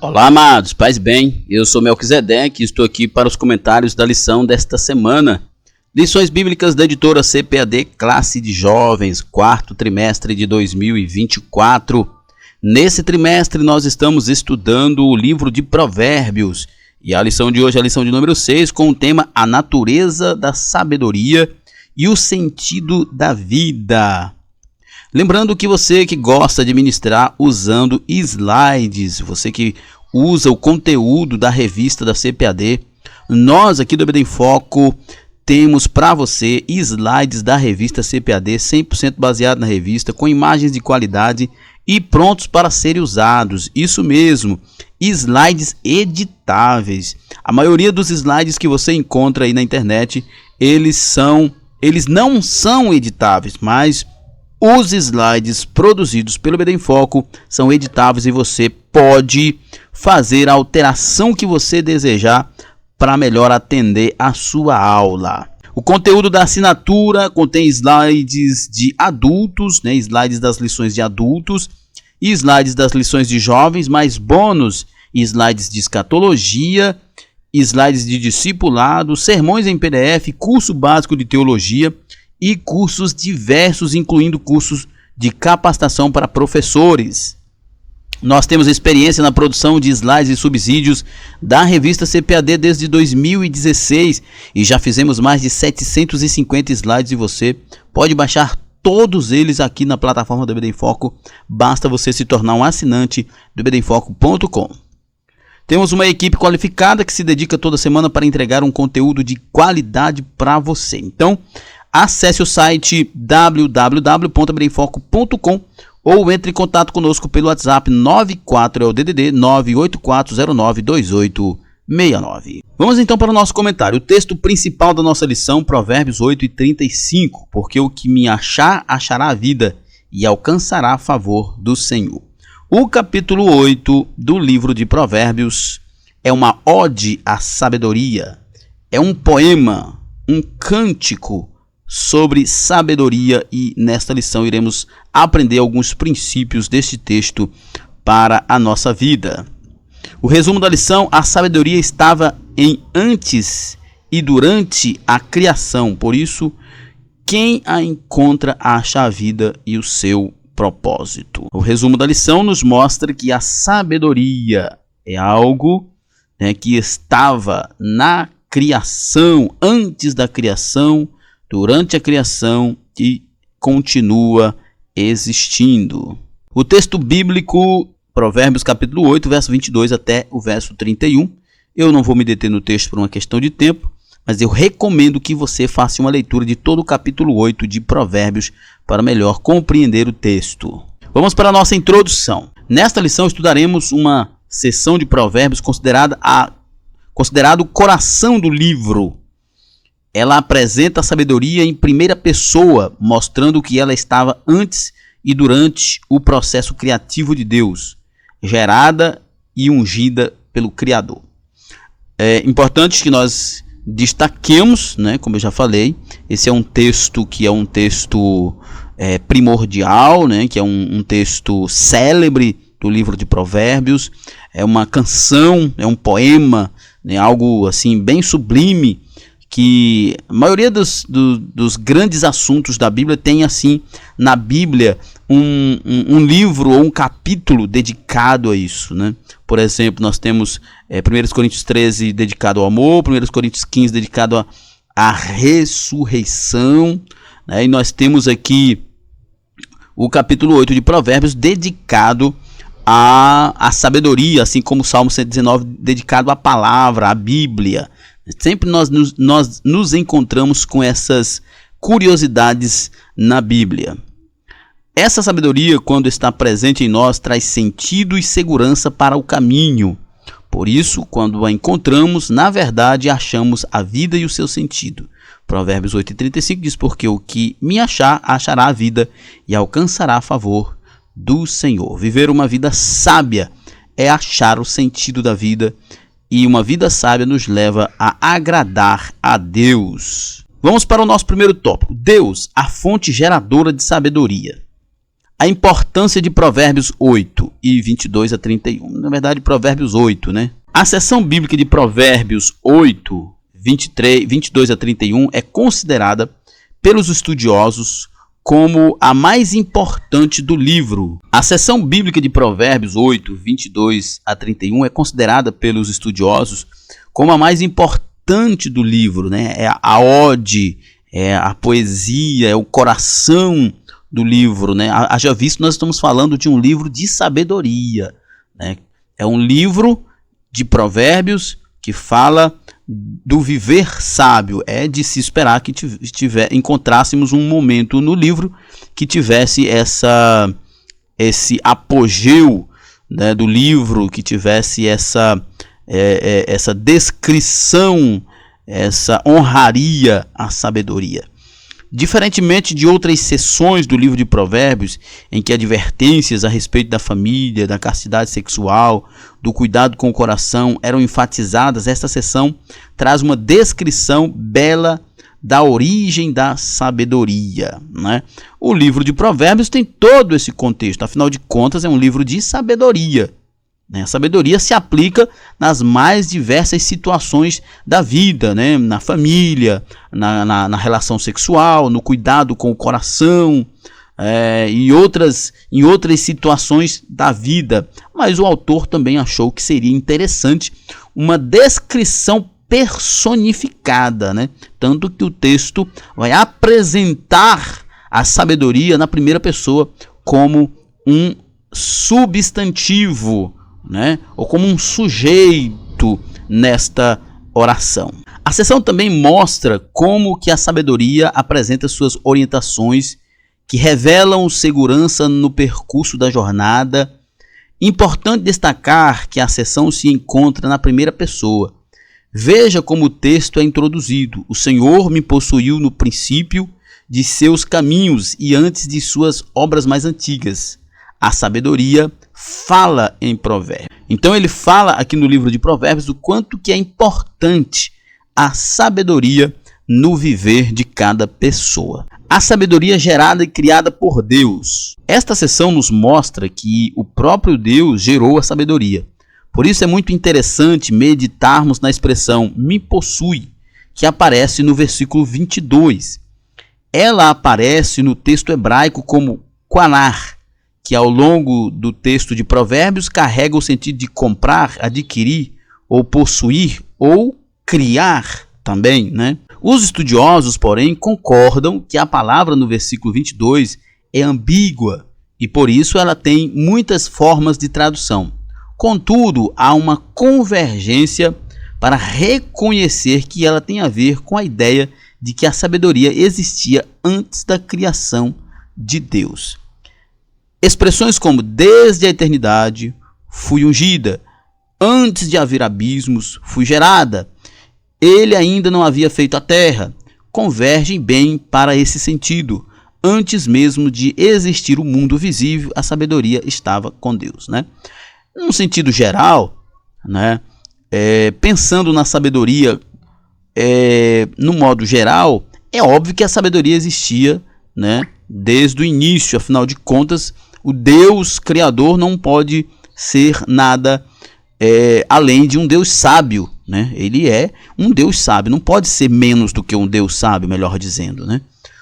Olá, amados, paz bem, eu sou Melquisedeque e estou aqui para os comentários da lição desta semana. Lições bíblicas da editora CPAD, classe de jovens, quarto trimestre de 2024. Nesse trimestre nós estamos estudando o livro de Provérbios e a lição de hoje é a lição de número 6 com o tema A Natureza da Sabedoria e o Sentido da Vida. Lembrando que você que gosta de ministrar usando slides, você que usa o conteúdo da revista da CPAD, nós aqui do EBD em Foco temos para você slides da revista CPAD 100% baseado na revista, com imagens de qualidade e prontos para serem usados. Isso mesmo, slides editáveis. A maioria dos slides que você encontra aí na internet, eles não são editáveis, mas os slides produzidos pelo EBD em Foco são editáveis e você pode fazer a alteração que você desejar para melhor atender a sua aula. O conteúdo da assinatura contém slides de adultos, slides das lições de adultos, slides das lições de jovens, mais bônus, slides de escatologia, slides de discipulado, sermões em PDF, curso básico de teologia e cursos diversos, incluindo cursos de capacitação para professores. Nós temos experiência na produção de slides e subsídios da revista CPAD desde 2016 e já fizemos mais de 750 slides e você pode baixar todos eles aqui na plataforma do EBD em Foco. Basta você se tornar um assinante do ebdemfoco.com. Temos uma equipe qualificada que se dedica toda semana para entregar um conteúdo de qualidade para você. Então, acesse o site www.ebdemfoco.com ou entre em contato conosco pelo WhatsApp 94 é o DDD 984092869. Vamos então para o nosso comentário. O texto principal da nossa lição, Provérbios 8:35, porque o que me achar, achará a vida e alcançará a favor do Senhor. O capítulo 8 do livro de Provérbios é uma ode à sabedoria, é um poema, um cântico sobre sabedoria e nesta lição iremos aprender alguns princípios deste texto para a nossa vida. O resumo da lição: a sabedoria estava em antes e durante a criação, por isso quem a encontra acha a vida e o seu propósito. O resumo da lição nos mostra que a sabedoria é algo que estava na criação, antes da criação, durante a criação e continua existindo. O texto bíblico, Provérbios capítulo 8, verso 22 até o verso 31. Eu não vou me deter no texto por uma questão de tempo, mas eu recomendo que você faça uma leitura de todo o capítulo 8 de Provérbios para melhor compreender o texto. Vamos para a nossa introdução. Nesta lição estudaremos uma seção de Provérbios considerado o coração do livro. Ela apresenta a sabedoria em primeira pessoa, mostrando que ela estava antes e durante o processo criativo de Deus, gerada e ungida pelo Criador. É importante que nós destaquemos, como eu já falei, esse é um texto que é um texto primordial, que é um texto célebre do livro de Provérbios, é uma canção, é um poema, algo assim bem sublime, que a maioria dos grandes assuntos da Bíblia tem assim na Bíblia um livro ou um capítulo dedicado a isso, Por exemplo, nós temos 1 Coríntios 13 dedicado ao amor, 1 Coríntios 15 dedicado à ressurreição, e nós temos aqui o capítulo 8 de Provérbios dedicado à sabedoria, assim como o Salmo 119 dedicado à palavra, à Bíblia. Sempre nós nos encontramos com essas curiosidades na Bíblia. Essa sabedoria, quando está presente em nós, traz sentido e segurança para o caminho. Por isso, quando a encontramos, na verdade, achamos a vida e o seu sentido. Provérbios 8:35 diz: porque o que me achar, achará a vida e alcançará a favor do Senhor. Viver uma vida sábia é achar o sentido da vida. E uma vida sábia nos leva a agradar a Deus. Vamos para o nosso primeiro tópico. Deus, a fonte geradora de sabedoria. A importância de Provérbios 8 e 22 a 31. Na verdade, Provérbios 8, né? A seção bíblica de Provérbios 8, 22 a 31 é considerada pelos estudiosos como a mais importante do livro. A seção bíblica de Provérbios 8, 22 a 31 é considerada pelos estudiosos como a mais importante do livro, né? É a ode, é a poesia, é o coração do livro, né? Haja visto, nós estamos falando de um livro de sabedoria, né? É um livro de provérbios que fala do viver sábio. É de se esperar que encontrássemos um momento no livro que tivesse esse apogeu, né, do livro, que tivesse essa descrição, essa honraria à sabedoria. Diferentemente de outras seções do livro de Provérbios, em que advertências a respeito da família, da castidade sexual, do cuidado com o coração eram enfatizadas, esta seção traz uma descrição bela da origem da sabedoria, né? O livro de Provérbios tem todo esse contexto, afinal de contas é um livro de sabedoria. A sabedoria se aplica nas mais diversas situações da vida, né? Na família, na relação sexual, no cuidado com o coração, e em outras situações da vida. Mas o autor também achou que seria interessante uma descrição personificada, né? Tanto que o texto vai apresentar a sabedoria na primeira pessoa como um substantivo, né? Ou como um sujeito nesta oração. A seção também mostra como que a sabedoria apresenta suas orientações que revelam segurança no percurso da jornada. Importante destacar que a seção se encontra na primeira pessoa. Veja como o texto é introduzido. O Senhor me possuiu no princípio de seus caminhos e antes de suas obras mais antigas. A sabedoria fala em Provérbios. Então ele fala aqui no livro de Provérbios o quanto que é importante a sabedoria no viver de cada pessoa. A sabedoria gerada e criada por Deus. Esta seção nos mostra que o próprio Deus gerou a sabedoria. Por isso é muito interessante meditarmos na expressão me possui, que aparece no versículo 22. Ela aparece no texto hebraico como qanar, que ao longo do texto de Provérbios carrega o sentido de comprar, adquirir, ou possuir, ou criar também, né? Os estudiosos, porém, concordam que a palavra no versículo 22 é ambígua e por isso ela tem muitas formas de tradução. Contudo, há uma convergência para reconhecer que ela tem a ver com a ideia de que a sabedoria existia antes da criação de Deus. Expressões como desde a eternidade fui ungida, antes de haver abismos fui gerada, ele ainda não havia feito a terra, convergem bem para esse sentido. Antes mesmo de existir o mundo visível, a sabedoria estava com Deus, né? Num sentido geral, né, pensando na sabedoria no modo geral, é óbvio que a sabedoria existia, né, desde o início. Afinal de contas, o Deus Criador não pode ser nada além de um Deus sábio, né? Ele é um Deus sábio, não pode ser menos do que um Deus sábio, melhor dizendo, né?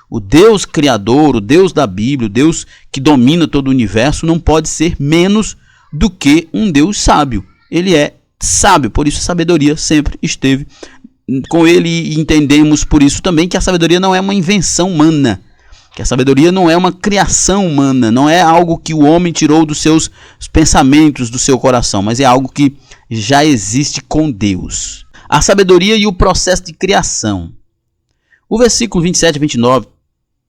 O Deus Criador, o Deus da Bíblia, o Deus que domina todo o universo, não pode ser menos do que um Deus sábio. Ele é sábio, por isso a sabedoria sempre esteve com ele, e entendemos por isso também que a sabedoria não é uma invenção humana, que a sabedoria não é uma criação humana, não é algo que o homem tirou dos seus pensamentos, do seu coração, mas é algo que já existe com Deus. A sabedoria e o processo de criação. O versículo 27 e 29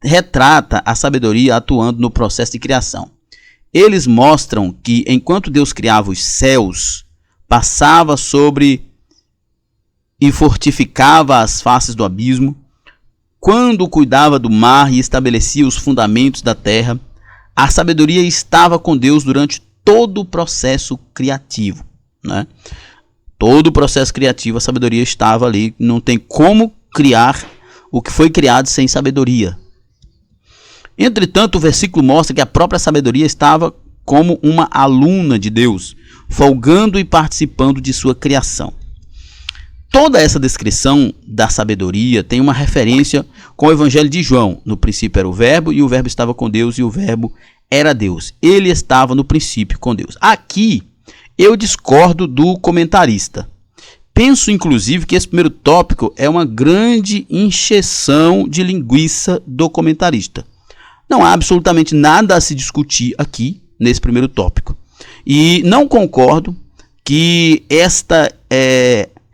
retrata a sabedoria atuando no processo de criação. Eles mostram que enquanto Deus criava os céus, passava sobre e fortificava as faces do abismo, quando cuidava do mar e estabelecia os fundamentos da terra, a sabedoria estava com Deus durante todo o processo criativo, né? Todo o processo criativo, a sabedoria estava ali. Não tem como criar o que foi criado sem sabedoria. Entretanto, o versículo mostra que a própria sabedoria estava como uma aluna de Deus, folgando e participando de sua criação. Toda essa descrição da sabedoria tem uma referência com o Evangelho de João. No princípio era o Verbo, e o Verbo estava com Deus, e o Verbo era Deus. Ele estava no princípio com Deus. Aqui, eu discordo do comentarista. Penso, inclusive, que esse primeiro tópico é uma grande encheção de linguiça do comentarista. Não há absolutamente nada a se discutir aqui, nesse primeiro tópico. E não concordo que esta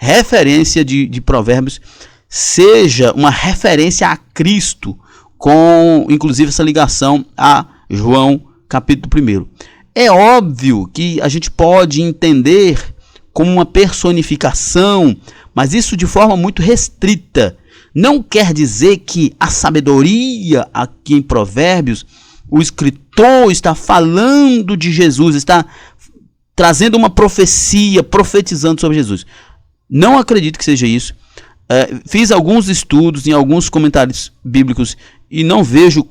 referência de Provérbios seja uma referência a Cristo, com, inclusive, essa ligação a João, capítulo 1. É óbvio que a gente pode entender como uma personificação, mas isso de forma muito restrita. Não quer dizer que a sabedoria aqui em Provérbios, o escritor está falando de Jesus, está trazendo uma profecia, profetizando sobre Jesus. Não acredito que seja isso. Fiz alguns estudos em alguns comentários bíblicos e não vejo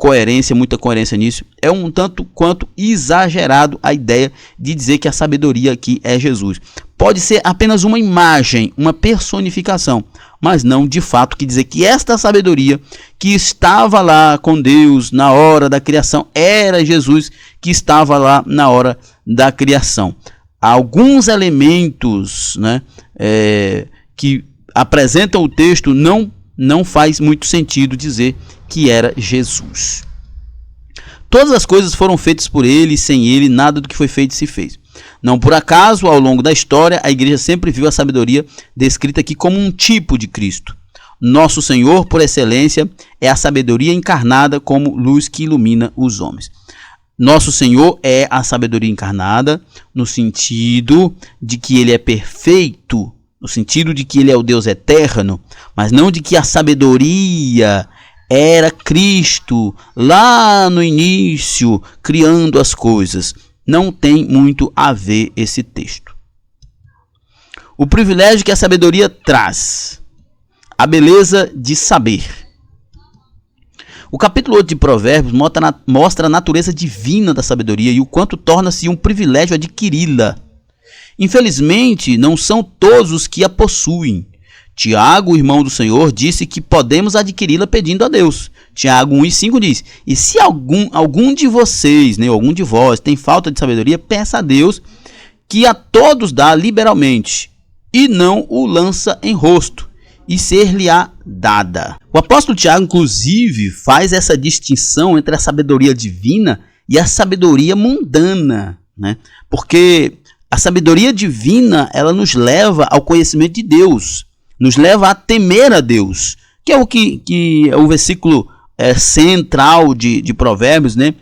muita coerência nisso. É um tanto quanto exagerado a ideia de dizer que a sabedoria aqui é Jesus. Pode ser apenas uma imagem, uma personificação, mas não de fato que dizer que esta sabedoria que estava lá com Deus na hora da criação era Jesus que estava lá na hora da criação. Alguns elementos, né, que apresentam o texto não faz muito sentido dizer que era Jesus. Todas as coisas foram feitas por ele, e sem ele nada do que foi feito se fez. Não por acaso, ao longo da história, a igreja sempre viu a sabedoria descrita aqui como um tipo de Cristo. Nosso Senhor, por excelência, é a sabedoria encarnada como luz que ilumina os homens. Nosso Senhor é a sabedoria encarnada no sentido de que ele é perfeito, no sentido de que ele é o Deus eterno, mas não de que a sabedoria era Cristo lá no início, criando as coisas. Não tem muito a ver esse texto. O privilégio que a sabedoria traz, a beleza de saber. O capítulo 8 de Provérbios mostra a natureza divina da sabedoria e o quanto torna-se um privilégio adquiri-la. Infelizmente, não são todos os que a possuem. Tiago, o irmão do Senhor, disse que podemos adquiri-la pedindo a Deus. Tiago 1,5 diz: e se algum de vocês, né, algum de vós, tem falta de sabedoria, peça a Deus, que a todos dá liberalmente, e não o lança em rosto, e ser-lhe-á dada. O apóstolo Tiago, inclusive, faz essa distinção entre a sabedoria divina e a sabedoria mundana, né? Porque a sabedoria divina, ela nos leva ao conhecimento de Deus, nos leva a temer a Deus, que é o que é o versículo central de Provérbios, né?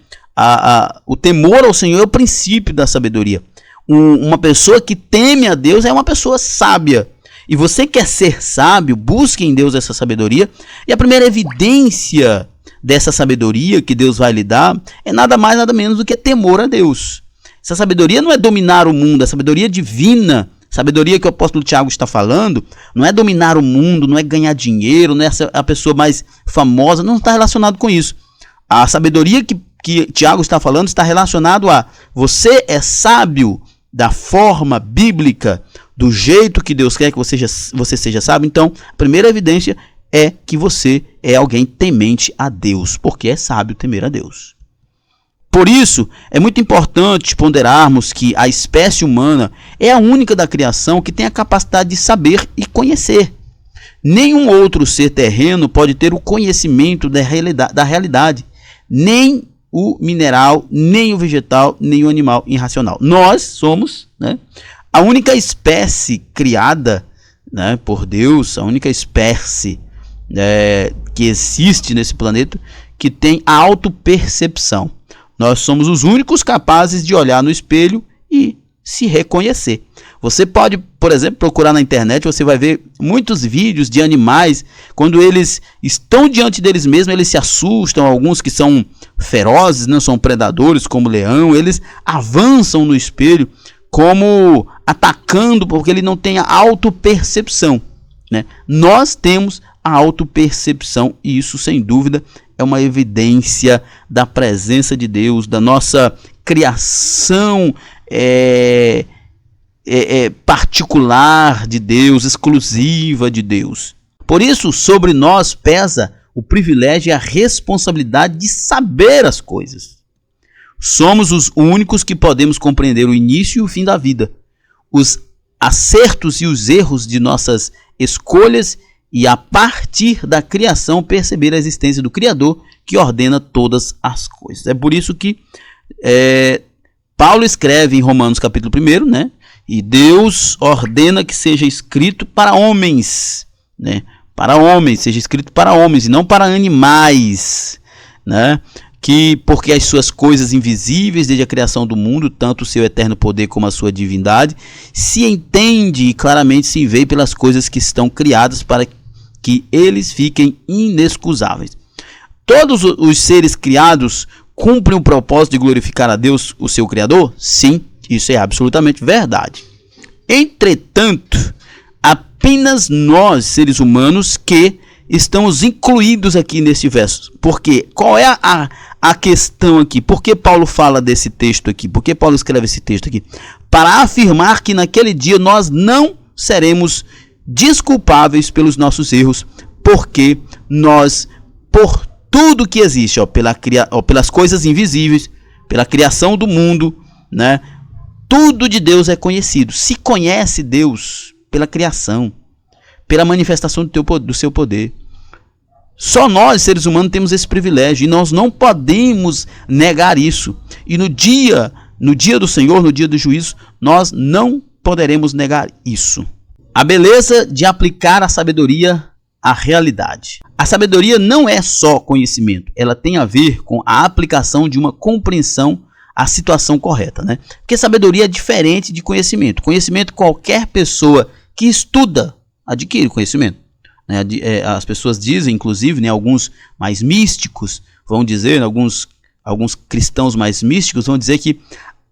O temor ao Senhor é o princípio da sabedoria. Uma pessoa que teme a Deus é uma pessoa sábia. E você quer ser sábio, busque em Deus essa sabedoria. E a primeira evidência dessa sabedoria que Deus vai lhe dar é nada mais, nada menos do que temor a Deus. Essa sabedoria não é dominar o mundo, a sabedoria divina, sabedoria que o apóstolo Tiago está falando, não é dominar o mundo, não é ganhar dinheiro, não é ser a pessoa mais famosa, não está relacionado com isso. A sabedoria que Tiago está falando está relacionado a você é sábio da forma bíblica, do jeito que Deus quer que você seja sábio. Então, a primeira evidência é que você é alguém temente a Deus, porque é sábio temer a Deus. Por isso, é muito importante ponderarmos que a espécie humana é a única da criação que tem a capacidade de saber e conhecer. Nenhum outro ser terreno pode ter o conhecimento da realidade, nem o mineral, nem o vegetal, nem o animal irracional. Nós somos, né, a única espécie criada, né, por Deus, a única espécie que existe nesse planeta que tem a autopercepção. Nós somos os únicos capazes de olhar no espelho e se reconhecer. Você pode, por exemplo, procurar na internet, você vai ver muitos vídeos de animais, quando eles estão diante deles mesmos, eles se assustam, alguns que são ferozes, não são predadores, como o leão, eles avançam no espelho como atacando, porque ele não tem a autopercepção, né? Nós temos a autopercepção e isso, sem dúvida, é uma evidência da presença de Deus, da nossa criação particular de Deus, exclusiva de Deus. Por isso, sobre nós pesa o privilégio e a responsabilidade de saber as coisas. Somos os únicos que podemos compreender o início e o fim da vida, os acertos e os erros de nossas escolhas e, a partir da criação, perceber a existência do Criador que ordena todas as coisas. É por isso que Paulo escreve em Romanos capítulo 1, né? E Deus ordena que seja escrito para homens, né? Para homens, seja escrito para homens e não para animais, né? Porque as suas coisas invisíveis desde a criação do mundo, tanto o seu eterno poder como a sua divindade, se entende e claramente se vê pelas coisas que estão criadas para que eles fiquem inexcusáveis. Todos os seres criados cumprem o propósito de glorificar a Deus, o seu Criador? Sim, isso é absolutamente verdade. Entretanto, apenas nós, seres humanos, que estamos incluídos aqui nesse verso. Porque qual é a questão aqui? Por que Paulo fala desse texto aqui? Por que Paulo escreve esse texto aqui? Para afirmar que naquele dia nós não seremos desculpáveis pelos nossos erros, porque nós, por tudo que existe, pelas coisas invisíveis, pela criação do mundo, né? Tudo de Deus é conhecido. Se conhece Deus pela criação, pela manifestação do seu poder. Só nós, seres humanos, temos esse privilégio e nós não podemos negar isso. E no dia do Senhor, no dia do juízo, nós não poderemos negar isso. A beleza de aplicar a sabedoria à realidade. A sabedoria não é só conhecimento, ela tem a ver com a aplicação de uma compreensão à situação correta, né? Porque sabedoria é diferente de conhecimento. Conhecimento, qualquer pessoa que estuda adquire conhecimento. As pessoas dizem, inclusive, né, alguns mais místicos vão dizer, alguns cristãos mais místicos vão dizer que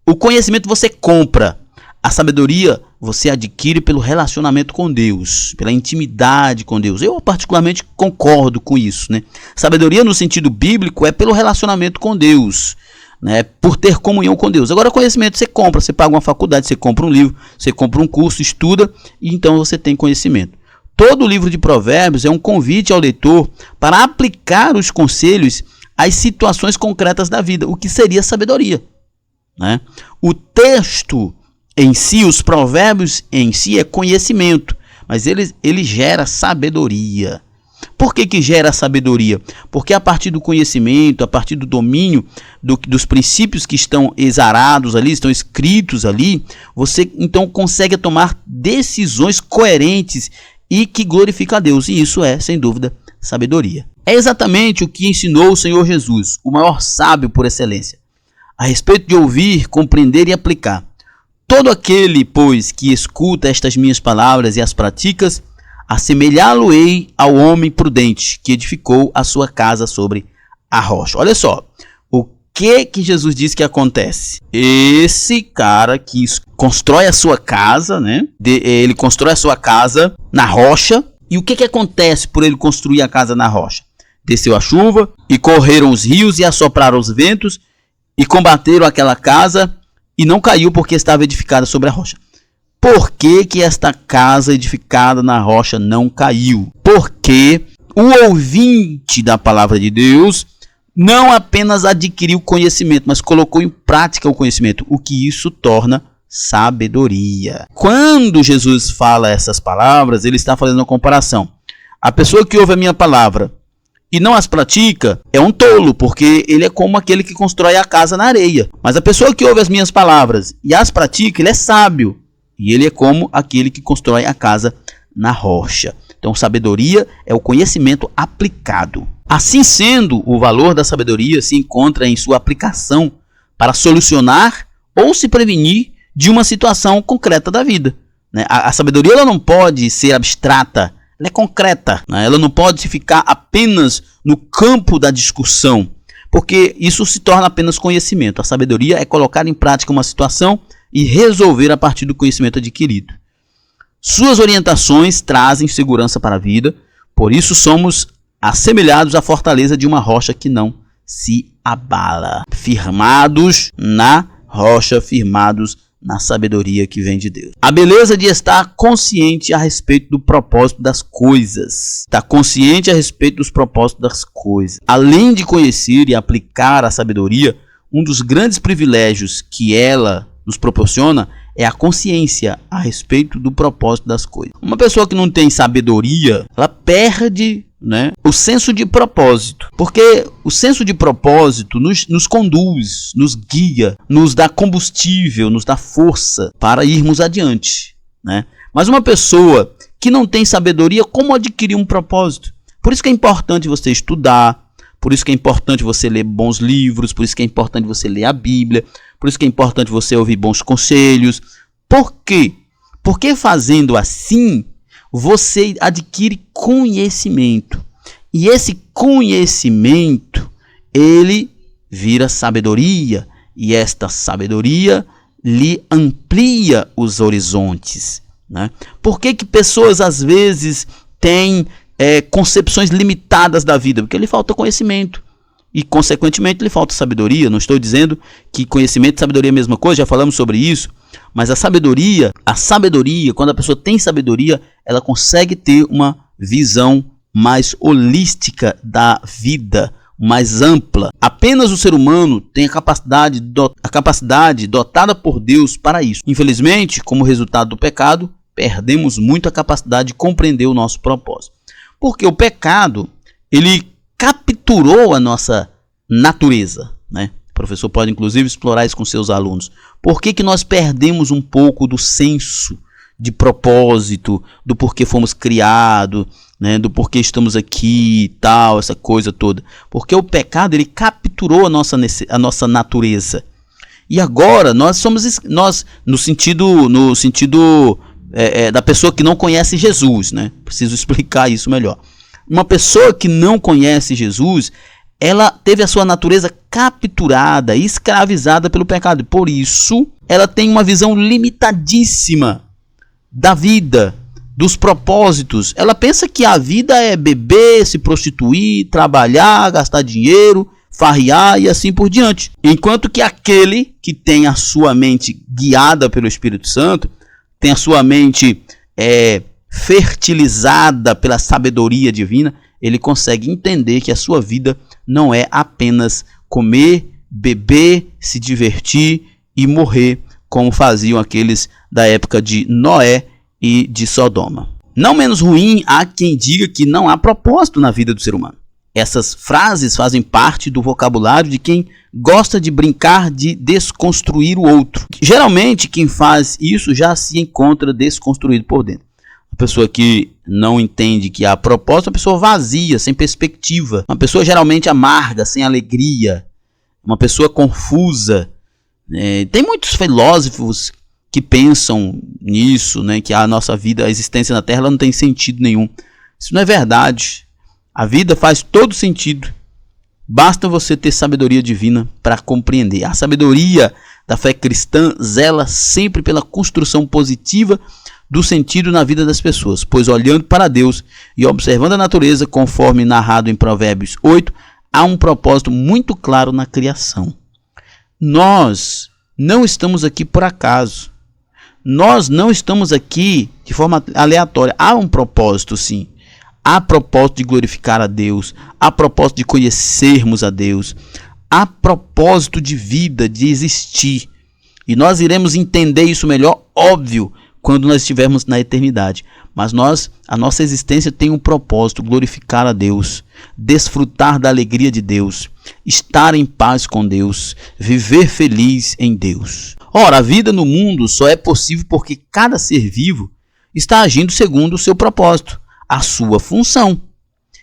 o conhecimento você compra, a sabedoria você adquire pelo relacionamento com Deus, pela intimidade com Deus. Eu particularmente concordo com isso, né? Sabedoria no sentido bíblico é pelo relacionamento com Deus, né? Por ter comunhão com Deus. Agora conhecimento você compra, você paga uma faculdade, você compra um livro, você compra um curso, estuda e então você tem conhecimento. Todo o livro de Provérbios é um convite ao leitor para aplicar os conselhos às situações concretas da vida, o que seria sabedoria, né? O texto em si, os provérbios em si é conhecimento, mas ele gera sabedoria. Por que gera sabedoria? Porque a partir do conhecimento, a partir do domínio dos princípios que estão exarados ali, estão escritos ali, você então consegue tomar decisões coerentes e que glorifica a Deus. E isso é, sem dúvida, sabedoria. É exatamente o que ensinou o Senhor Jesus, o maior sábio por excelência, a respeito de ouvir, compreender e aplicar. Todo aquele, pois, que escuta estas minhas palavras e as pratica, assemelhá-lo-ei ao homem prudente que edificou a sua casa sobre a rocha. Olha só, o que Jesus diz que acontece? Esse cara que constrói a sua casa, né? Ele constrói a sua casa na rocha. E o que acontece por ele construir a casa na rocha? Desceu a chuva e correram os rios e assopraram os ventos e combateram aquela casa e não caiu porque estava edificada sobre a rocha. Por que esta casa edificada na rocha não caiu? Porque o ouvinte da palavra de Deus não apenas adquiriu conhecimento, mas colocou em prática o conhecimento, o que isso torna sabedoria. Quando Jesus fala essas palavras, ele está fazendo uma comparação. A pessoa que ouve a minha palavra e não as pratica é um tolo, porque ele é como aquele que constrói a casa na areia. Mas a pessoa que ouve as minhas palavras e as pratica, ele é sábio. E ele é como aquele que constrói a casa na rocha. Então, sabedoria é o conhecimento aplicado. Assim sendo, o valor da sabedoria se encontra em sua aplicação para solucionar ou se prevenir de uma situação concreta da vida, né? A sabedoria ela não pode ser abstrata, ela é concreta, né? Ela não pode ficar apenas no campo da discussão, porque isso se torna apenas conhecimento. A sabedoria é colocar em prática uma situação e resolver a partir do conhecimento adquirido. Suas orientações trazem segurança para a vida, por isso somos assemelhados à fortaleza de uma rocha que não se abala. Firmados na rocha, firmados na sabedoria que vem de Deus. A beleza de estar consciente a respeito do propósito das coisas. Estar consciente a respeito dos propósitos das coisas. Além de conhecer e aplicar a sabedoria, um dos grandes privilégios que ela nos proporciona é a consciência a respeito do propósito das coisas. Uma pessoa que não tem sabedoria, ela perde, o senso de propósito. Porque o senso de propósito nos conduz, nos guia, nos dá combustível, nos dá força para irmos adiante. Mas uma pessoa que não tem sabedoria, como adquirir um propósito? Por isso que é importante você estudar, por isso que é importante você ler bons livros, por isso que é importante você ler a Bíblia, por isso que é importante você ouvir bons conselhos. Por quê? Porque fazendo assim, você adquire conhecimento. E esse conhecimento, ele vira sabedoria. E esta sabedoria lhe amplia os horizontes. Por que pessoas às vezes têm concepções limitadas da vida? Porque lhe falta conhecimento. E, consequentemente, lhe falta sabedoria. Não estou dizendo que conhecimento e sabedoria é a mesma coisa, já falamos sobre isso. Mas a sabedoria, quando a pessoa tem sabedoria, ela consegue ter uma visão mais holística da vida, mais ampla. Apenas o ser humano tem a capacidade dotada por Deus para isso. Infelizmente, como resultado do pecado, perdemos muito a capacidade de compreender o nosso propósito. Porque o pecado, ele capturou a nossa natureza, O professor pode inclusive explorar isso com seus alunos. Por que nós perdemos um pouco do senso de propósito, do porquê fomos criados, do porquê estamos aqui e tal, essa coisa toda? Porque o pecado, ele capturou a nossa natureza. E agora nós no sentido da pessoa que não conhece Jesus, Preciso explicar isso melhor. Uma pessoa que não conhece Jesus, ela teve a sua natureza capturada, escravizada pelo pecado. E por isso, ela tem uma visão limitadíssima da vida, dos propósitos. Ela pensa que a vida é beber, se prostituir, trabalhar, gastar dinheiro, farrear e assim por diante. Enquanto que aquele que tem a sua mente guiada pelo Espírito Santo, tem a sua mente fertilizada pela sabedoria divina, ele consegue entender que a sua vida não é apenas comer, beber, se divertir e morrer, como faziam aqueles da época de Noé e de Sodoma. Não menos ruim, há quem diga que não há propósito na vida do ser humano. Essas frases fazem parte do vocabulário de quem gosta de brincar de desconstruir o outro. Geralmente, quem faz isso já se encontra desconstruído por dentro. Uma pessoa que não entende que há propósito, uma pessoa vazia, sem perspectiva. Uma pessoa geralmente amarga, sem alegria. Uma pessoa confusa. Tem muitos filósofos que pensam nisso, que a nossa vida, a existência na Terra, ela não tem sentido nenhum. Isso não é verdade. A vida faz todo sentido. Basta você ter sabedoria divina para compreender. A sabedoria da fé cristã zela sempre pela construção positiva do sentido na vida das pessoas, pois olhando para Deus e observando a natureza, conforme narrado em Provérbios 8, há um propósito muito claro na criação. Nós não estamos aqui por acaso. Nós não estamos aqui de forma aleatória. Há um propósito, sim. Há propósito de glorificar a Deus, há propósito de conhecermos a Deus, há propósito de vida, de existir. E nós iremos entender isso melhor, óbvio, quando nós estivermos na eternidade. Mas a nossa existência tem um propósito: glorificar a Deus, desfrutar da alegria de Deus, estar em paz com Deus, viver feliz em Deus. Ora, a vida no mundo só é possível porque cada ser vivo está agindo segundo o seu propósito, a sua função.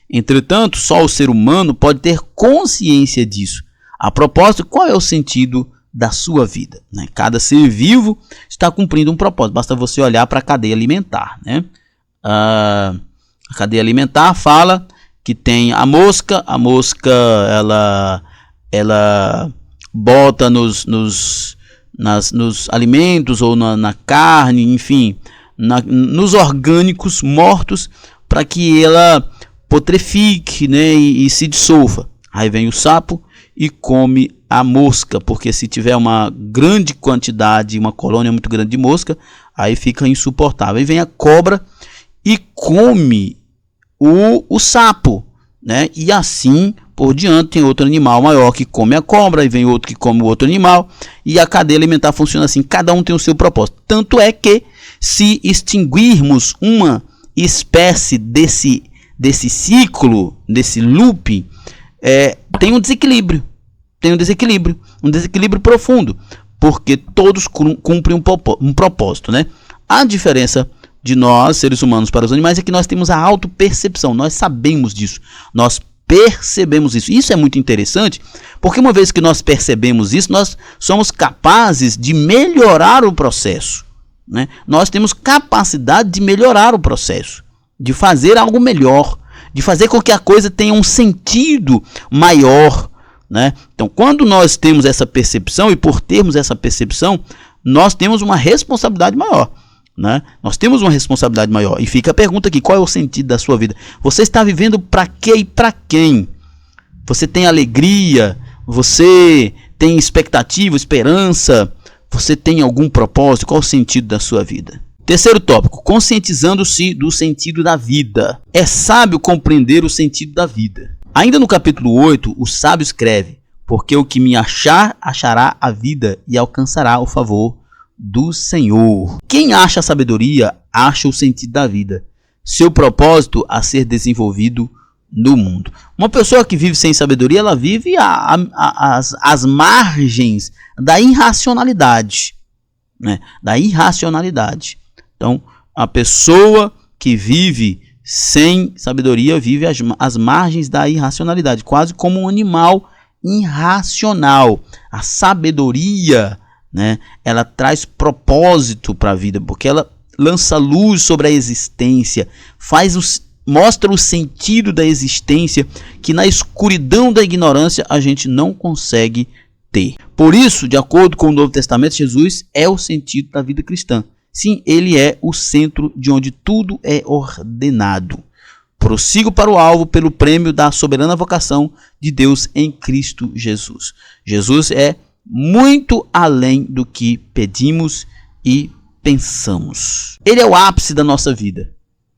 Entretanto, só o ser humano pode ter consciência disso. A propósito, qual é o sentido da sua vida? Cada ser vivo está cumprindo um propósito. Basta você olhar para a cadeia alimentar. A cadeia alimentar fala que tem a mosca ela bota nos alimentos ou na carne, enfim, nos orgânicos mortos, para que ela putrefique, né, e se dissolva. Aí vem o sapo e come a mosca, porque se tiver uma grande quantidade, uma colônia muito grande de mosca, aí fica insuportável. Aí vem a cobra e come o sapo, né? E assim por diante. Tem outro animal maior que come a cobra, e vem outro que come o outro animal, e a cadeia alimentar funciona assim, cada um tem o seu propósito. Tanto é que, se extinguirmos uma espécie desse ciclo, desse loop, tem um desequilíbrio, um desequilíbrio profundo, porque todos cumprem um propósito, né? A diferença de nós, seres humanos, para os animais é que nós temos a autopercepção, nós sabemos disso, nós percebemos isso. Isso é muito interessante, porque uma vez que nós percebemos isso, nós somos capazes de melhorar o processo, né? Nós temos capacidade de melhorar o processo, de fazer algo melhor, de fazer com que a coisa tenha um sentido maior, né? Então, quando nós temos essa percepção, e por termos essa percepção, nós temos uma responsabilidade maior, né? Nós temos uma responsabilidade maior. E fica a pergunta aqui: qual é o sentido da sua vida? Você está vivendo para quê e para quem? Você tem alegria? Você tem expectativa, esperança? Você tem algum propósito? Qual o sentido da sua vida? Terceiro tópico: conscientizando-se do sentido da vida. É sábio compreender o sentido da vida. Ainda no capítulo 8, o sábio escreve: porque o que me achar, achará a vida e alcançará o favor do Senhor. Quem acha a sabedoria, acha o sentido da vida, seu propósito a ser desenvolvido no mundo. Uma pessoa que vive sem sabedoria, ela vive às margens da irracionalidade, né? Da irracionalidade. Então, a pessoa que vive sem sabedoria vive às margens da irracionalidade, quase como um animal irracional. A sabedoria, né, ela traz propósito para a vida, porque ela lança luz sobre a existência, mostra o sentido da existência que na escuridão da ignorância a gente não consegue ter. Por isso, de acordo com o Novo Testamento, Jesus é o sentido da vida cristã. Sim, ele é o centro de onde tudo é ordenado. Prossigo para o alvo pelo prêmio da soberana vocação de Deus em Cristo Jesus. Jesus é muito além do que pedimos e pensamos. Ele é o ápice da nossa vida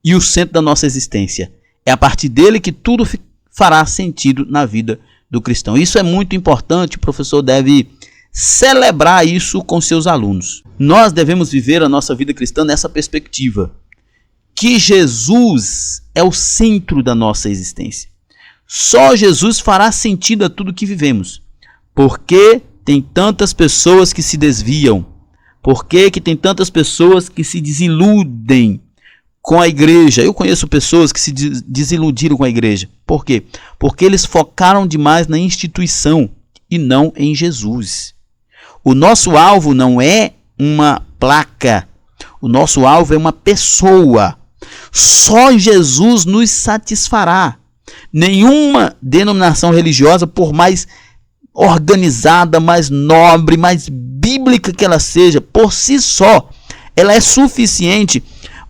e o centro da nossa existência. É a partir dele que tudo fará sentido na vida do cristão. Isso é muito importante, o professor deve celebrar isso com seus alunos. Nós devemos viver a nossa vida cristã nessa perspectiva, que Jesus é o centro da nossa existência. Só Jesus fará sentido a tudo que vivemos. Porque tem tantas pessoas que se desviam? Por que tem tantas pessoas que se desiludem com a igreja? Eu conheço pessoas que se desiludiram com a igreja. Por quê? Porque eles focaram demais na instituição e não em Jesus. O nosso alvo não é uma placa. O nosso alvo é uma pessoa. Só Jesus nos satisfará. Nenhuma denominação religiosa, por mais organizada, mais nobre, mais bíblica que ela seja, por si só, ela é suficiente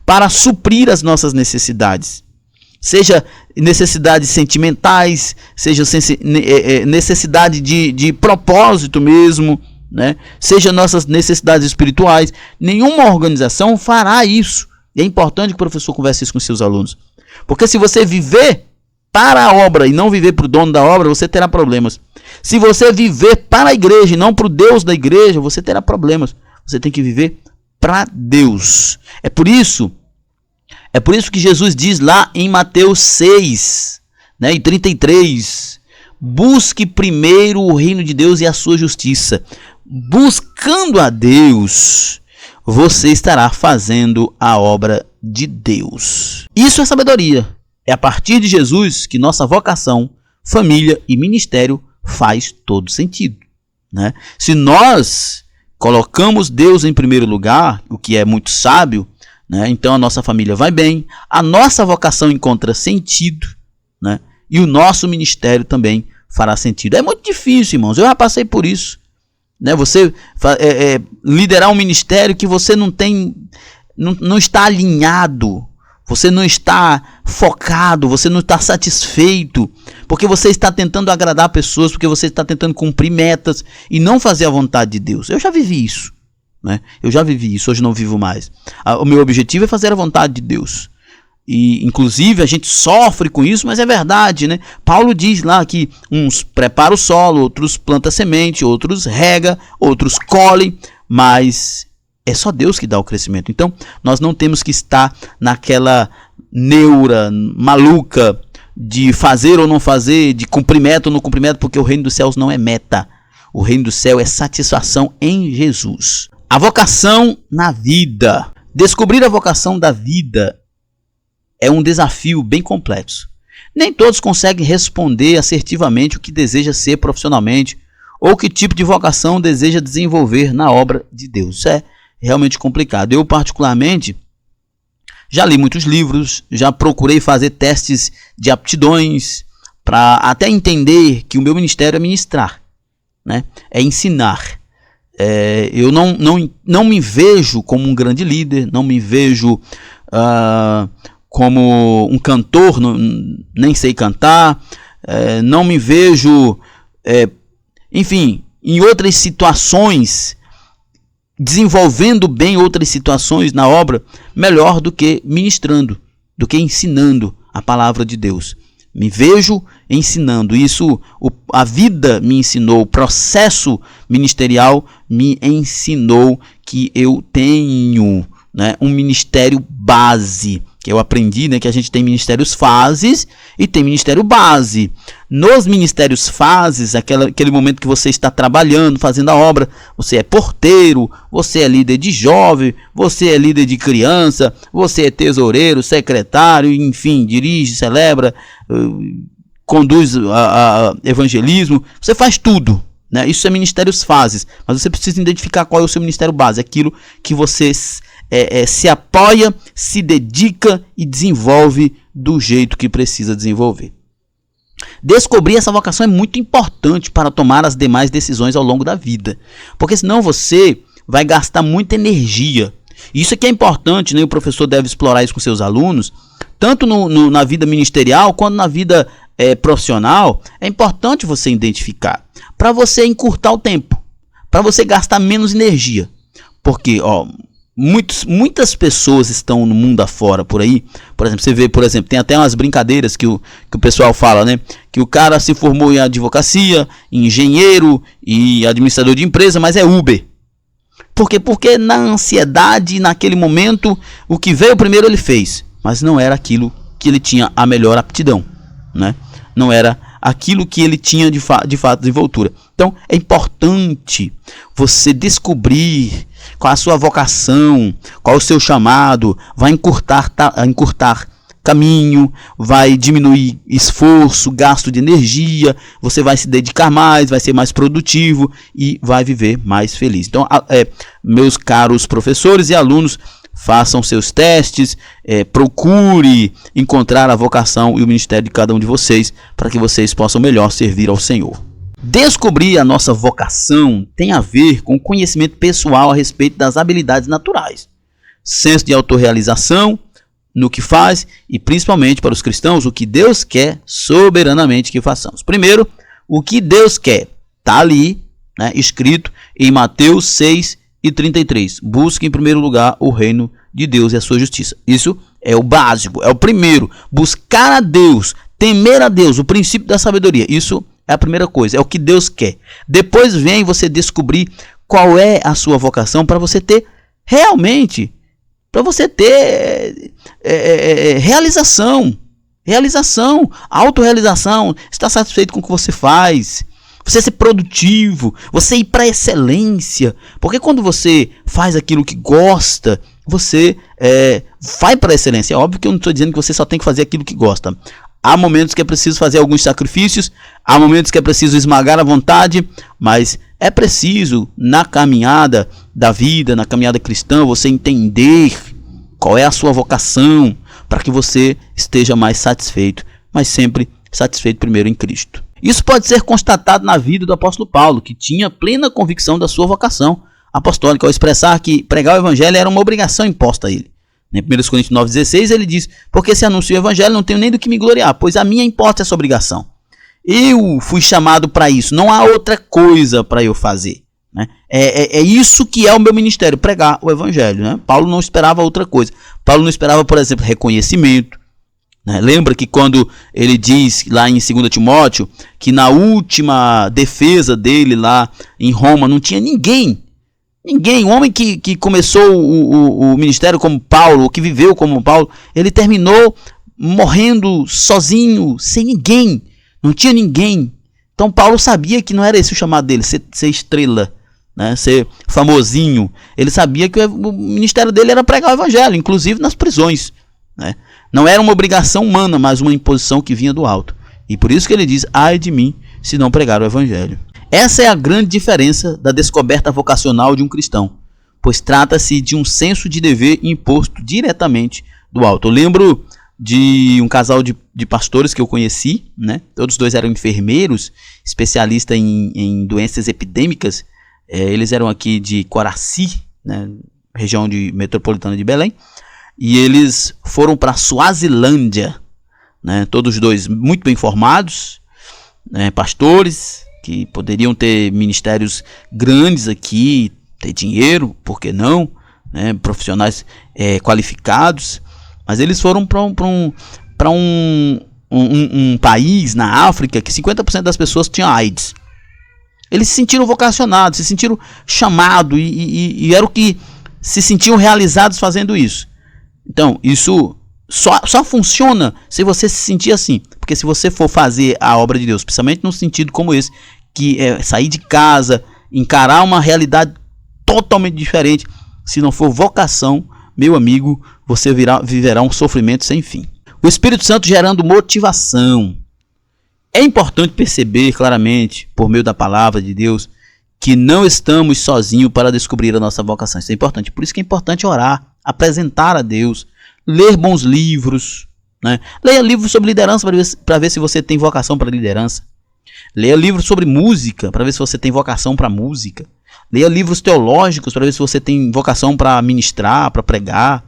para suprir as nossas necessidades. Seja necessidades sentimentais, seja necessidade de propósito mesmo, né? Seja nossas necessidades espirituais. Nenhuma organização fará isso. E é importante que o professor converse isso com seus alunos. Porque se você viver para a obra e não viver para o dono da obra, você terá problemas. Se você viver para a igreja e não para o Deus da igreja, você terá problemas. Você tem que viver para Deus. É por isso que Jesus diz lá em Mateus 6, né, em 33, busque primeiro o reino de Deus e a sua justiça. Buscando a Deus, você estará fazendo a obra de Deus. Isso é sabedoria. É a partir de Jesus que nossa vocação, família e ministério faz todo sentido, né? Se nós colocamos Deus em primeiro lugar, o que é muito sábio, né? Então a nossa família vai bem, a nossa vocação encontra sentido, né? E o nosso ministério também fará sentido. É muito difícil, irmãos, eu já passei por isso, né? Você liderar um ministério que você não está alinhado Você não está focado, você não está satisfeito, porque você está tentando agradar pessoas, porque você está tentando cumprir metas e não fazer a vontade de Deus. Eu já vivi isso, né? Eu já vivi isso, hoje não vivo mais. O meu objetivo é fazer a vontade de Deus. E inclusive a gente sofre com isso, mas é verdade, né? Paulo diz lá que uns preparam o solo, outros plantam semente, outros rega, outros colhem, mas é só Deus que dá o crescimento. Então nós não temos que estar naquela neura maluca de fazer ou não fazer, de cumprir meta ou não cumprir meta, porque o reino dos céus não é meta. O reino do céu é satisfação em Jesus. A vocação na vida. Descobrir a vocação da vida é um desafio bem complexo. Nem todos conseguem responder assertivamente o que deseja ser profissionalmente ou que tipo de vocação deseja desenvolver na obra de Deus. Isso é realmente complicado. Eu, particularmente, já li muitos livros, já procurei fazer testes de aptidões para até entender que o meu ministério é ministrar, né? É ensinar. Eu não me vejo como um grande líder, não me vejo como um cantor, nem sei cantar, não me vejo, enfim, em outras situações, desenvolvendo bem outras situações na obra, melhor do que ministrando, do que ensinando a palavra de Deus. Me vejo ensinando. Isso a vida me ensinou, o processo ministerial me ensinou que eu tenho, né, um ministério base, que eu aprendi, né, que a gente tem ministérios fases e tem ministério base. Nos ministérios fases, aquele momento que você está trabalhando, fazendo a obra, você é porteiro, você é líder de jovem, você é líder de criança, você é tesoureiro, secretário, enfim, dirige, celebra, conduz a evangelismo, você faz tudo, né? Isso é ministérios fases, mas você precisa identificar qual é o seu ministério base, aquilo que você se apoia, se dedica e desenvolve do jeito que precisa desenvolver. Descobrir essa vocação é muito importante para tomar as demais decisões ao longo da vida, porque senão você vai gastar muita energia. Isso aqui é importante, né? O professor deve explorar isso com seus alunos, tanto na vida ministerial quanto na vida profissional. É importante você identificar, para você encurtar o tempo, para você gastar menos energia, porque muitas pessoas estão no mundo afora por aí. Por exemplo, você vê, tem até umas brincadeiras que o pessoal fala, né? Que o cara se formou em advocacia, engenheiro e administrador de empresa, mas é Uber. Por quê? Porque na ansiedade, naquele momento, o que veio primeiro ele fez, mas não era aquilo que ele tinha a melhor aptidão, né? Não era aquilo que ele tinha de fato desenvoltura. Então é importante você descobrir qual a sua vocação, qual o seu chamado. Vai encurtar caminho, vai diminuir esforço, gasto de energia, você vai se dedicar mais, vai ser mais produtivo e vai viver mais feliz. Então, meus caros professores e alunos, façam seus testes, procure encontrar a vocação e o ministério de cada um de vocês, para que vocês possam melhor servir ao Senhor. Descobrir a nossa vocação tem a ver com conhecimento pessoal a respeito das habilidades naturais, senso de autorrealização no que faz e, principalmente para os cristãos, o que Deus quer soberanamente que façamos. Primeiro, o que Deus quer está ali, né, escrito em Mateus 6:33. Busque em primeiro lugar o reino de Deus e a sua justiça. Isso é o básico, é o primeiro. Buscar a Deus, temer a Deus, o princípio da sabedoria. Isso é a primeira coisa, é o que Deus quer. Depois vem você descobrir qual é a sua vocação, para você ter realmente, para você ter realização, autorrealização, estar satisfeito com o que você faz, você ser produtivo, você ir para a excelência. Porque quando você faz aquilo que gosta, você vai para a excelência. É óbvio que eu não estou dizendo que você só tem que fazer aquilo que gosta. Há momentos que é preciso fazer alguns sacrifícios, há momentos que é preciso esmagar a vontade, mas é preciso, na caminhada da vida, na caminhada cristã, você entender qual é a sua vocação, para que você esteja mais satisfeito, mas sempre satisfeito primeiro em Cristo. Isso pode ser constatado na vida do apóstolo Paulo, que tinha plena convicção da sua vocação apostólica, ao expressar que pregar o evangelho era uma obrigação imposta a ele. Em 1 Coríntios 9,16 ele diz: porque se anuncio o evangelho, não tenho nem do que me gloriar, pois a minha importa essa obrigação. Eu fui chamado para isso, não há outra coisa para eu fazer. Né? É isso que é o meu ministério, pregar o evangelho. Né? Paulo não esperava outra coisa. Paulo não esperava, por exemplo, reconhecimento. Né? Lembra que quando ele diz lá em 2 Timóteo que na última defesa dele lá em Roma não tinha ninguém, um homem que começou o ministério como Paulo, que viveu como Paulo, ele terminou morrendo sozinho, sem ninguém, não tinha ninguém. Então Paulo sabia que não era esse o chamado dele, ser estrela, né? Ser famosinho. Ele sabia que o ministério dele era pregar o evangelho, inclusive nas prisões. Né? Não era uma obrigação humana, mas uma imposição que vinha do alto. E por isso que ele diz: ai de mim se não pregar o evangelho. Essa é a grande diferença da descoberta vocacional de um cristão, pois trata-se de um senso de dever imposto diretamente do alto. Eu lembro de um casal de pastores que eu conheci, né? Todos dois eram enfermeiros, especialistas em doenças epidêmicas. Eles eram aqui de Coraci, né? Região metropolitana de Belém. E eles foram para a Suazilândia, né? Todos dois muito bem formados, né? Pastores que poderiam ter ministérios grandes aqui, ter dinheiro, por que não? Né? Profissionais qualificados. Mas eles foram para um país na África que 50% das pessoas tinham AIDS. Eles se sentiram vocacionados, se sentiram chamados e era o que se sentiam realizados fazendo isso. Então, isso só funciona se você se sentir assim. Porque se você for fazer a obra de Deus, principalmente num sentido como esse, que é sair de casa, encarar uma realidade totalmente diferente, se não for vocação, meu amigo, você viverá um sofrimento sem fim. O Espírito Santo gerando motivação. É importante perceber claramente, por meio da palavra de Deus, que não estamos sozinhos para descobrir a nossa vocação. Isso é importante. Por isso que é importante orar, apresentar a Deus, ler bons livros. Né? Leia livros sobre liderança para ver se você tem vocação para liderança. Leia livros sobre música para ver se você tem vocação para música. Leia livros teológicos para ver se você tem vocação para ministrar, para pregar.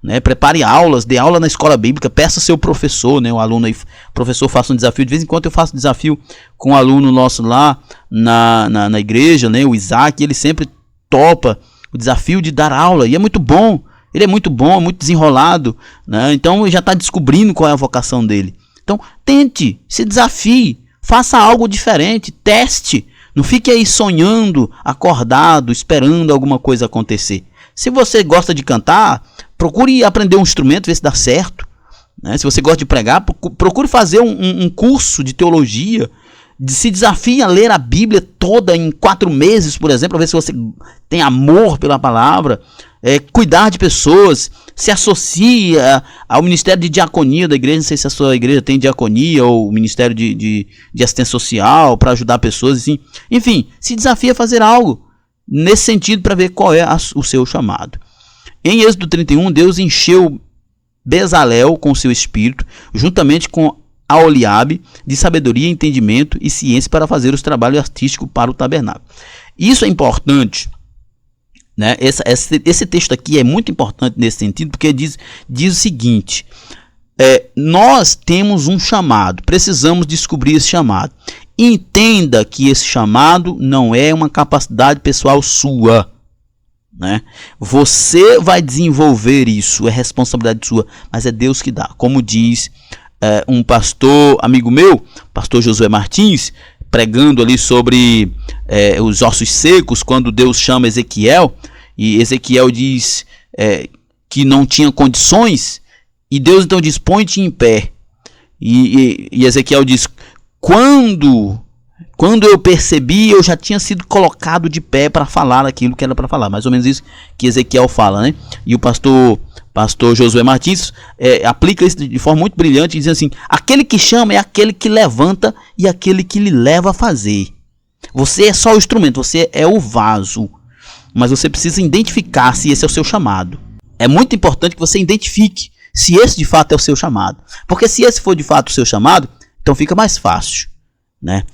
Né? Prepare aulas, dê aula na escola bíblica, peça seu professor, né? O aluno aí, professor, faça um desafio. De vez em quando eu faço desafio com um aluno nosso lá na igreja, né? O Isaac, ele sempre topa o desafio de dar aula, e é muito bom. Ele é muito bom, muito desenrolado, né? Então já está descobrindo qual é a vocação dele. Então tente, se desafie, faça algo diferente, teste. Não fique aí sonhando, acordado, esperando alguma coisa acontecer. Se você gosta de cantar, procure aprender um instrumento, ver se dá certo. Né? Se você gosta de pregar, procure fazer um curso de teologia. Se desafie a ler a Bíblia toda em 4 meses, por exemplo, para ver se você tem amor pela palavra. Cuidar de pessoas, se associa ao ministério de diaconia da igreja. Não sei se a sua igreja tem diaconia ou ministério de assistência social para ajudar pessoas, assim. Enfim, se desafia a fazer algo nesse sentido para ver qual é o seu chamado. Em Êxodo 31, Deus encheu Bezalel com seu espírito, juntamente com Aholiabe, de sabedoria, entendimento e ciência para fazer os trabalhos artísticos para o tabernáculo. Isso é importante. Né? Esse texto aqui é muito importante nesse sentido, porque diz o seguinte: nós temos um chamado, precisamos descobrir esse chamado. Entenda que esse chamado não é uma capacidade pessoal sua, né? Você vai desenvolver isso, é responsabilidade sua, mas é Deus que dá. Como diz um pastor amigo meu, pastor Josué Martins, pregando ali sobre os ossos secos, quando Deus chama Ezequiel, e Ezequiel diz que não tinha condições, e Deus então diz: põe-te em pé. E Ezequiel diz: quando eu percebi, eu já tinha sido colocado de pé para falar aquilo que era para falar. Mais ou menos isso que Ezequiel fala, né? E o pastor Josué Martins aplica isso de forma muito brilhante, dizendo assim: aquele que chama é aquele que levanta e aquele que lhe leva a fazer. Você é só o instrumento, você é o vaso, mas você precisa identificar se esse é o seu chamado. É muito importante que você identifique se esse de fato é o seu chamado, porque se esse for de fato o seu chamado, então fica mais fácil, né?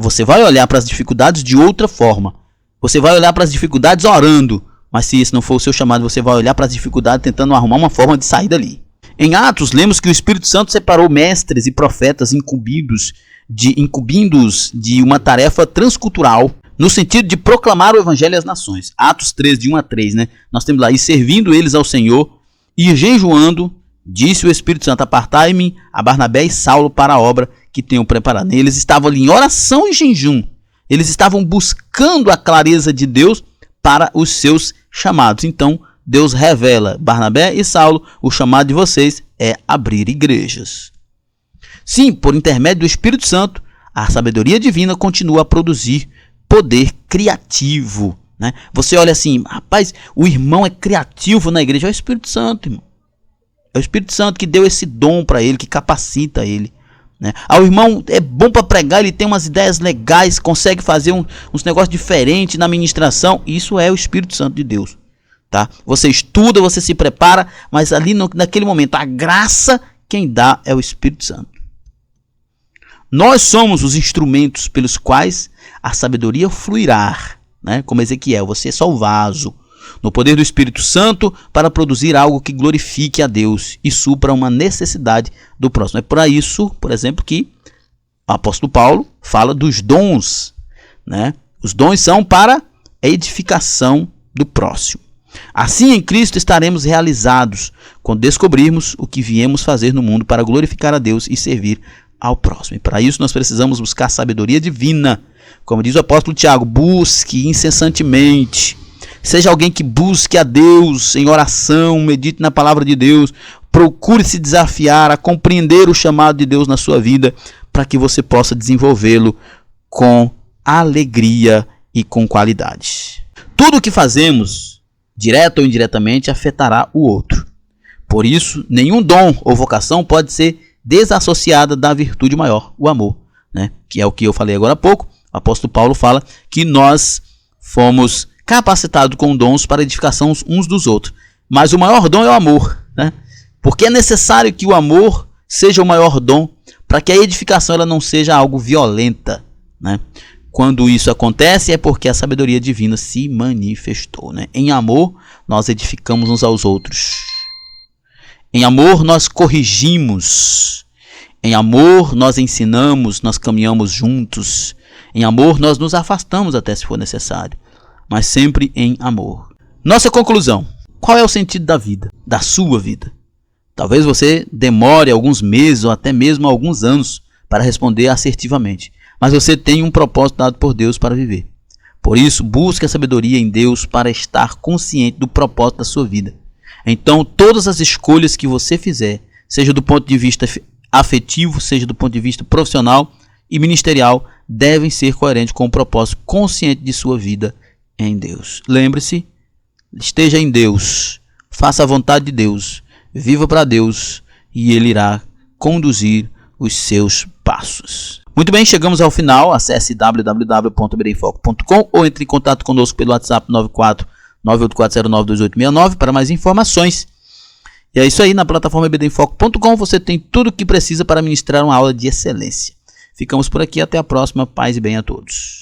Você vai olhar para as dificuldades de outra forma. Você vai olhar para as dificuldades orando, Mas se esse não for o seu chamado, você vai olhar para as dificuldades tentando arrumar uma forma de sair dali. Em Atos, lemos que o Espírito Santo separou mestres e profetas incumbidos de uma tarefa transcultural, no sentido de proclamar o evangelho às nações. Atos 3, de 1 a 3, né? Nós temos lá, e servindo eles ao Senhor, e jejuando, disse o Espírito Santo, apartai-me a Barnabé e Saulo para a obra que tenho preparado. Eles estavam ali em oração e jejum. Eles estavam buscando a clareza de Deus para os seus chamados. Então, Deus revela, Barnabé e Saulo, o chamado de vocês é abrir igrejas. Sim, por intermédio do Espírito Santo, a sabedoria divina continua a produzir poder criativo, né? Você olha assim, rapaz, o irmão é criativo na igreja, é o Espírito Santo, irmão. É o Espírito Santo que deu esse dom para ele, que capacita ele, né? O irmão é bom para pregar, ele tem umas ideias legais, consegue fazer uns negócios diferentes na ministração. Isso é o Espírito Santo de Deus, tá? Você estuda, você se prepara, mas ali naquele momento a graça quem dá é o Espírito Santo. Nós somos os instrumentos pelos quais a sabedoria fluirá, né? Como Ezequiel, você é só o vaso, no poder do Espírito Santo, para produzir algo que glorifique a Deus e supra uma necessidade do próximo. É por isso, por exemplo, que o apóstolo Paulo fala dos dons, né? Os dons são para a edificação do próximo. Assim, em Cristo estaremos realizados quando descobrirmos o que viemos fazer no mundo para glorificar a Deus e servir ao próximo. E para isso nós precisamos buscar sabedoria divina. Como diz o apóstolo Tiago, busque incessantemente. Seja alguém que busque a Deus em oração, medite na palavra de Deus, procure se desafiar a compreender o chamado de Deus na sua vida, para que você possa desenvolvê-lo com alegria e com qualidade. Tudo o que fazemos, direto ou indiretamente, afetará o outro. Por isso, nenhum dom ou vocação pode ser desassociada da virtude maior, o amor, né? Que é o que eu falei agora há pouco. O apóstolo Paulo fala que nós fomos capacitados com dons para edificação uns dos outros, mas o maior dom é o amor, né? Porque é necessário que o amor seja o maior dom para que a edificação ela não seja algo violenta, né? Quando isso acontece é porque a sabedoria divina se manifestou, né? Em amor nós edificamos uns aos outros. Em amor nós corrigimos, em amor nós ensinamos, nós caminhamos juntos, em amor nós nos afastamos até se for necessário, mas sempre em amor. Nossa conclusão, qual é o sentido da vida, da sua vida? Talvez você demore alguns meses ou até mesmo alguns anos para responder assertivamente, mas você tem um propósito dado por Deus para viver. Por isso, busque a sabedoria em Deus para estar consciente do propósito da sua vida. Então, todas as escolhas que você fizer, seja do ponto de vista afetivo, seja do ponto de vista profissional e ministerial, devem ser coerentes com o propósito consciente de sua vida em Deus. Lembre-se, esteja em Deus, faça a vontade de Deus, viva para Deus e Ele irá conduzir os seus passos. Muito bem, chegamos ao final. Acesse www.ibreifoco.com ou entre em contato conosco pelo WhatsApp 94984092869 para mais informações. E é isso aí, na plataforma ibreifoco.com você tem tudo o que precisa para ministrar uma aula de excelência. Ficamos por aqui, até a próxima, paz e bem a todos.